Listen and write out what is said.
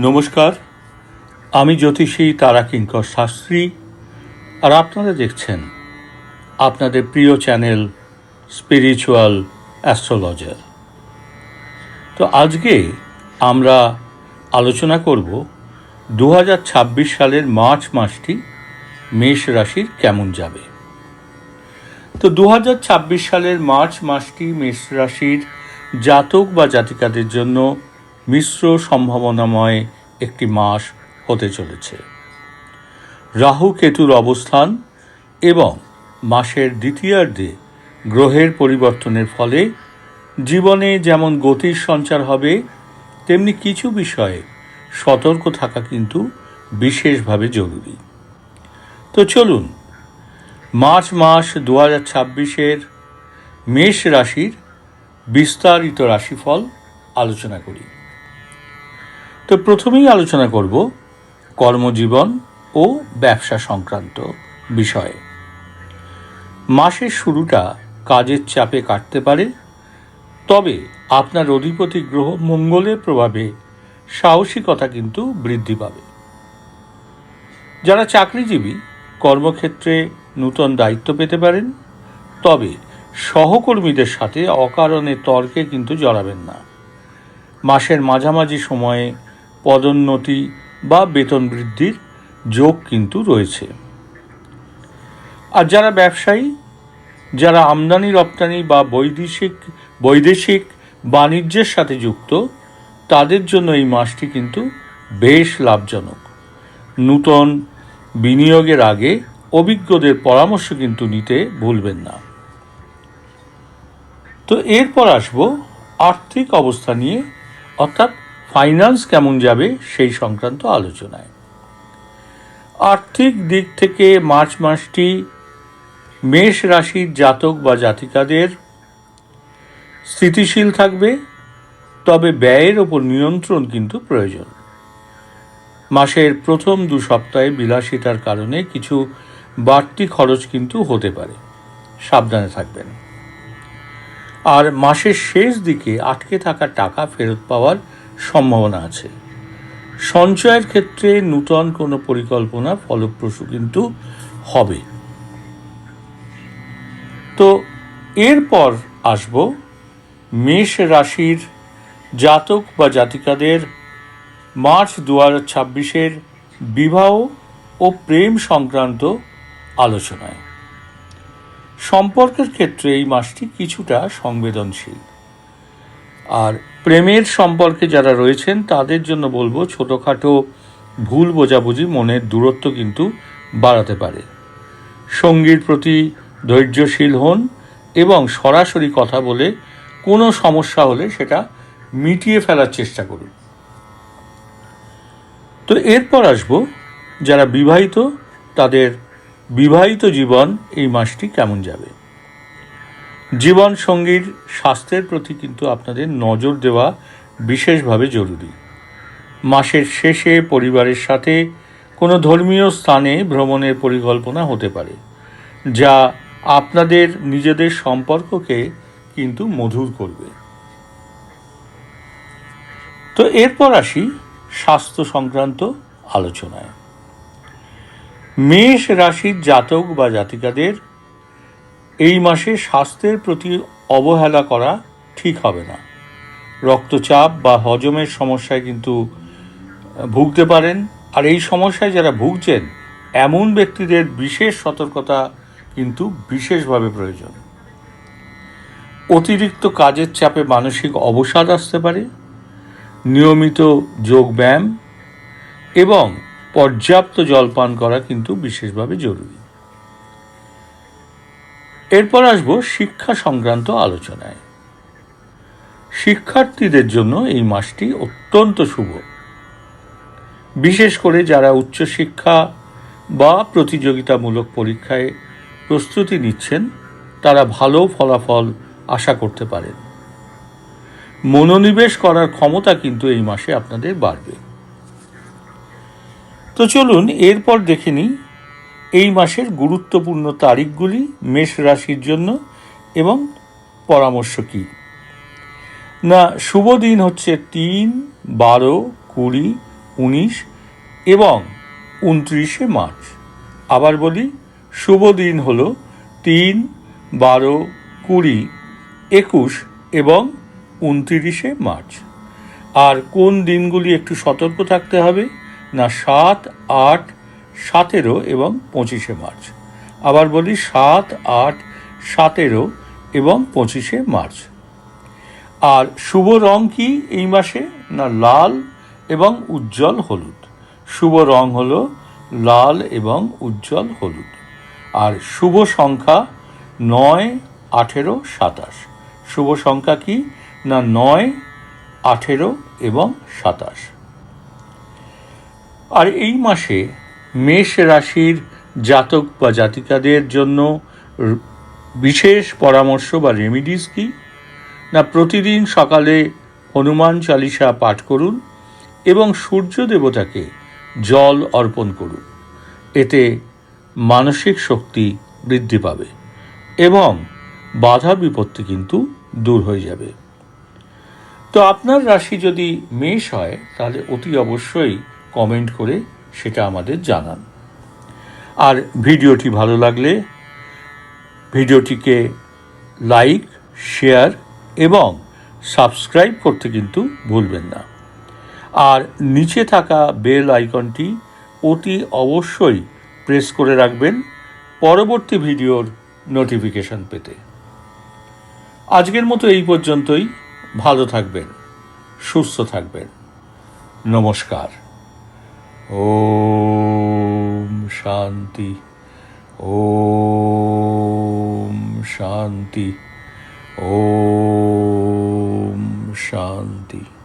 নমস্কার, আমি জ্যোতিষী তারাকিঙ্কর শাস্ত্রী, আর আপনারা দেখছেন আপনাদের প্রিয় চ্যানেল স্পিরিচুয়াল অ্যাস্ট্রোলজার। তো আজকে আমরা আলোচনা করব 2026 সালের মার্চ মাসটি মেষ রাশির কেমন যাবে। তো 2026 সালের মার্চ মাসটি মেষ রাশির জাতক বা জাতিকাদের জন্য মিশ্র সম্ভাবনাময় একটি মাস হতে চলেছে। রাহু কেতুর অবস্থান এবং মাসের দ্বিতীয়ার্ধে গ্রহের পরিবর্তনের ফলে জীবনে যেমন গতির সঞ্চার হবে, তেমনি কিছু বিষয়ে সতর্ক থাকা কিন্তু বিশেষভাবে জরুরি। তো চলুন মার্চ মাস 2026-এর মেষ রাশির বিস্তারিত রাশিফল আলোচনা করি। তো প্রথমেই আলোচনা করব কর্মজীবন ও ব্যবসা সংক্রান্ত বিষয়ে। মাসের শুরুটা কাজের চাপে কাটতে পারে, তবে আপনার অধিপতি গ্রহ মঙ্গলের প্রভাবে সাহসিকতা কিন্তু বৃদ্ধি পাবে। যারা চাকরিজীবী কর্মক্ষেত্রে নূতন দায়িত্ব পেতে পারেন, তবে সহকর্মীদের সাথে অকারণে তর্কে কিন্তু জড়াবেন না। মাসের মাঝামাঝি সময়ে পদোন্নতি বা বেতন বৃদ্ধির যোগ কিন্তু রয়েছে। আর যারা ব্যবসায়ী, যারা আমদানি রপ্তানি বা বৈদেশিক বাণিজ্যের সাথে যুক্ত, তাদের জন্য এই মাসটি কিন্তু বেশ লাভজনক। নূতন বিনিয়োগের আগে অভিজ্ঞদের পরামর্শ কিন্তু নিতে ভুলবেন না। তো এরপর আসবো আর্থিক অবস্থা নিয়ে, অর্থাৎ ফাইন্যান্স কেমন যাবে সেই সংক্রান্ত আলোচনায়। আর্থিক দিক থেকে মার্চ মাসটি মেষ রাশির জাতক বা জাতিকাদের স্থিতিশীল থাকবে, তবে ব্যয়ের ওপর নিয়ন্ত্রণ কিন্তু প্রয়োজন। মাসের প্রথম 2 সপ্তাহে বিলাসিতার কারণে কিছু বাড়তি খরচ কিন্তু হতে পারে, সাবধানে থাকবেন। আর মাসের শেষ দিকে আটকে থাকা টাকা ফেরত পাওয়ার সম্ভাবনা আছে। সঞ্চয়ের ক্ষেত্রে নূতন কোনো পরিকল্পনা ফলপ্রসূ কিন্তু হবে। তো এরপর আসব মেষ রাশির জাতক বা জাতিকাদের মার্চ 2026-এর বিবাহ ও প্রেম সংক্রান্ত আলোচনায়। সম্পর্কের ক্ষেত্রে এই মাসটি কিছুটা সংবেদনশীল। আর প্রেমের সম্পর্কে যারা রয়েছেন তাদের জন্য বলবো ছোটোখাটো ভুল বোঝাবুঝি মনের দূরত্ব কিন্তু বাড়াতে পারে। সঙ্গীর প্রতি ধৈর্যশীল হন এবং সরাসরি কথা বলে কোনো সমস্যা হলে সেটা মিটিয়ে ফেলার চেষ্টা করুন। তো এরপর আসবো যারা বিবাহিত, তাদের বিবাহিত জীবন এই মাসটি কেমন যাবে। জীবন সঙ্গীর স্বাস্থ্যের প্রতি কিন্তু আপনাদের নজর দেওয়া বিশেষভাবে জরুরি। মাসের শেষে পরিবারের সাথে কোনো ধর্মীয় স্থানে ভ্রমণের পরিকল্পনা হতে পারে, যা আপনাদের নিজেদের সম্পর্ককে কিন্তু মধুর করবে। তো এরপর আসি স্বাস্থ্য সংক্রান্ত আলোচনায়। মেষ রাশির জাতক বা জাতিকাদের এই মাসে স্বাস্থ্যের প্রতি অবহেলা করা ঠিক হবে না। রক্তচাপ বা হজমের সমস্যায় কিন্তু ভুগতে পারেন, আর এই সমস্যায় যারা ভুগছেন এমন ব্যক্তিদের বিশেষ সতর্কতা কিন্তু বিশেষভাবে প্রয়োজন। অতিরিক্ত কাজের চাপে মানসিক অবসাদ আসতে পারে। নিয়মিত যোগব্যায়াম এবং পর্যাপ্ত জলপান করা কিন্তু বিশেষভাবে জরুরি। এরপর আসবো শিক্ষা সংক্রান্ত আলোচনায়। শিক্ষার্থীদের জন্য এই মাসটি অত্যন্ত শুভ। বিশেষ করে যারা উচ্চশিক্ষা বা প্রতিযোগিতামূলক পরীক্ষায় প্রস্তুতি নিচ্ছেন, তারা ভালো ফলাফল আশা করতে পারেন। মনোনিবেশ করার ক্ষমতা কিন্তু এই মাসে আপনাদের বাড়বে। তো চলুন এরপর দেখে নিই এই মাসের গুরুত্বপূর্ণ তারিখগুলি মেষ রাশির জন্য এবং পরামর্শ কী। না, শুভ দিন হচ্ছে 3, 12, 20 19 এবং 29শে মার্চ। আবার বলি, শুভ দিন হলো 3, 12, 20, 21 এবং 29শে মার্চ। আর কোন দিনগুলি একটু সতর্ক থাকতে হবে না, 7, 8, 17 এবং 25শে মার্চ। আবার বলি 7, 8, 17 এবং 25শে মার্চ। আর শুভ রং কি এই মাসে না, লাল এবং উজ্জ্বল হলুদ। শুভ রং হলো লাল এবং উজ্জ্বল হলুদ। আর শুভ সংখ্যা 9, 18, 27। শুভ সংখ্যা কি না, 9, 18 এবং 27। আর এই মাসে মেষ রাশির জাতক বা জাতিকাদের জন্য বিশেষ পরামর্শ বা রেমিডিস কি না, প্রতিদিন সকালে হনুমান চালিসা পাঠ করুন এবং সূর্য দেবতাকে জল অর্পণ করুন। এতে মানসিক শক্তি বৃদ্ধি পাবে এবং বাধা বিপত্তি কিন্তু দূর হয়ে যাবে। তো আপনার রাশি যদি মেষ হয় তাহলে অতি অবশ্যই কমেন্ট করে সেটা আমাদের জানান। আর ভিডিওটি ভালো লাগলে ভিডিওটিকে লাইক, শেয়ার এবং সাবস্ক্রাইব করতে কিন্তু ভুলবেন না। আর নিচে থাকা বেল আইকনটি অতি অবশ্যই প্রেস করে রাখবেন পরবর্তী ভিডিওর নোটিফিকেশন পেতে। আজকের মতো এই পর্যন্তই। ভালো থাকবেন, সুস্থ থাকবেন। নমস্কার। ওম শান্তি, ওম শান্তি, ওম শান্তি।